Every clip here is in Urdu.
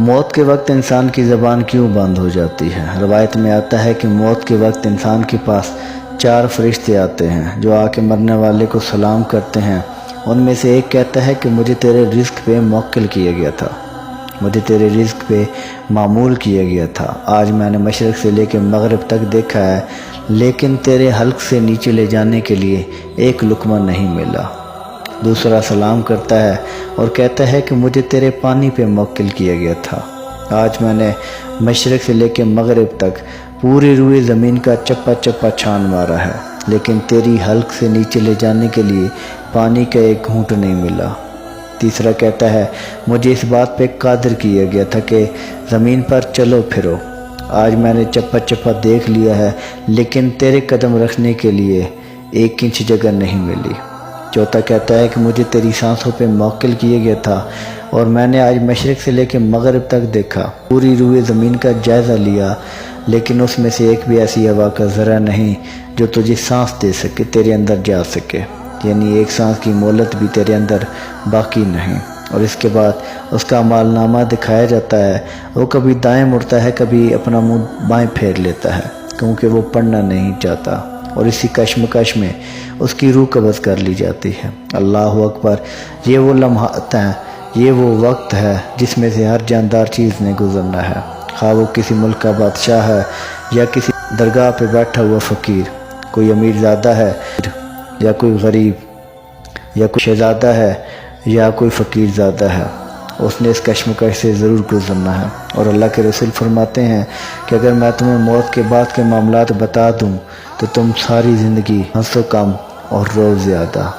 موت کے وقت انسان کی زبان کیوں بند ہو جاتی ہے؟ روایت میں آتا ہے کہ موت کے وقت انسان کے پاس 4 فرشتے آتے ہیں جو آ کے مرنے والے کو سلام کرتے ہیں۔ ان میں سے ایک کہتا ہے کہ مجھے تیرے رزق پہ موکل کیا گیا تھا، مجھے تیرے رزق پہ معمول کیا گیا تھا۔ آج میں نے مشرق سے لے کے مغرب تک دیکھا ہے، لیکن تیرے حلق سے نیچے لے جانے کے لیے ایک لقمہ نہیں ملا۔ دوسرا سلام کرتا ہے اور کہتا ہے کہ مجھے تیرے پانی پہ موکل کیا گیا تھا۔ آج میں نے مشرق سے لے کے مغرب تک پوری روئے زمین کا چپا چپا چھان مارا ہے، لیکن تیری حلق سے نیچے لے جانے کے لیے پانی کا ایک گھونٹ نہیں ملا۔ تیسرا کہتا ہے مجھے اس بات پہ قادر کیا گیا تھا کہ زمین پر چلو پھرو۔ آج میں نے چپا چپا دیکھ لیا ہے، لیکن تیرے قدم رکھنے کے لیے 1 انچ جگہ نہیں ملی۔ چوتھا کہتا ہے کہ مجھے تیری سانسوں پہ موکل کیا گیا تھا، اور میں نے آج مشرق سے لے کے مغرب تک دیکھا، پوری روئے زمین کا جائزہ لیا، لیکن اس میں سے ایک بھی ایسی ہوا کا ذرہ نہیں جو تجھے سانس دے سکے، تیرے اندر جا سکے، یعنی ایک سانس کی مہلت بھی تیرے اندر باقی نہیں۔ اور اس کے بعد اس کا اعمال نامہ دکھایا جاتا ہے، وہ کبھی دائیں مڑتا ہے، کبھی اپنا منہ بائیں پھیر لیتا ہے، کیونکہ وہ پڑھنا نہیں چاہتا، اور اسی کشمکش میں اس کی روح قبض کر لی جاتی ہے۔ اللہ اکبر! یہ وہ لمحات ہیں، یہ وہ وقت ہے جس میں سے ہر جاندار چیز نے گزرنا ہے، خواہ وہ کسی ملک کا بادشاہ ہے یا کسی درگاہ پہ بیٹھا ہوا فقیر، کوئی امیر زادہ ہے یا کوئی غریب، یا کوئی شہزادہ ہے یا کوئی فقیر زادہ ہے، اس نے اس کشمکش سے ضرور گزرنا ہے۔ اور اللہ کے رسول فرماتے ہیں کہ اگر میں تمہیں موت کے بعد کے معاملات بتا دوں تو تم ساری زندگی ہنسو کم اور رو زیادہ۔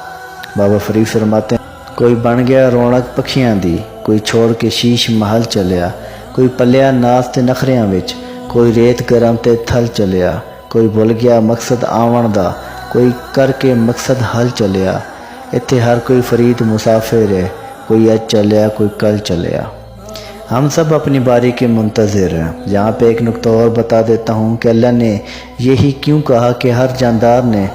بابا فرید فرماتے ہیں کوئی بن گیا رونق پکھیاں دی، کوئی چھوڑ کے شیش محل چلیا، کوئی پلیا ناز تے نخریاں وچ، کوئی ریت گرم تے تھل چلیا، کوئی بھول گیا مقصد آون دا، کوئی کر کے مقصد حل چلیا۔ اتھے ہر کوئی فرید مسافر ہے، کوئی اج چلیا کوئی کل چلیا۔ ہم سب اپنی باری کے منتظر ہیں۔ یہاں پہ ایک نقطہ اور بتا دیتا ہوں کہ اللہ نے یہی کیوں کہا کہ ہر جاندار نے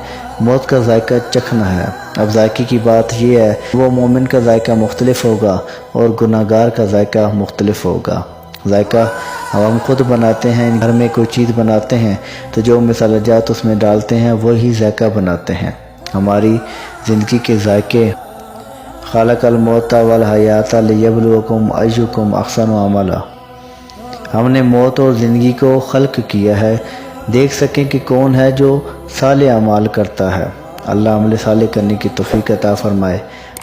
موت کا ذائقہ چکھنا ہے۔ اب ذائقے کی بات یہ ہے، وہ مومن کا ذائقہ مختلف ہوگا اور گناہگار کا ذائقہ مختلف ہوگا۔ ذائقہ ہم خود بناتے ہیں، گھر میں کوئی چیز بناتے ہیں تو جو مصالحہ جات اس میں ڈالتے ہیں وہی ذائقہ بناتے ہیں۔ ہماری زندگی کے ذائقے خالق الموت والحیات لیبلوکم ایکم احسن عملا، ہم نے موت اور زندگی کو خلق کیا ہے، دیکھ سکیں کہ کون ہے جو صالح اعمال کرتا ہے۔ اللہ عمل صالح کرنے کی توفیق عطا فرمائے،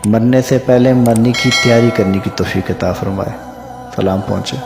مرنے سے پہلے مرنے کی تیاری کرنے کی توفیق عطا فرمائے۔ سلام پہنچے۔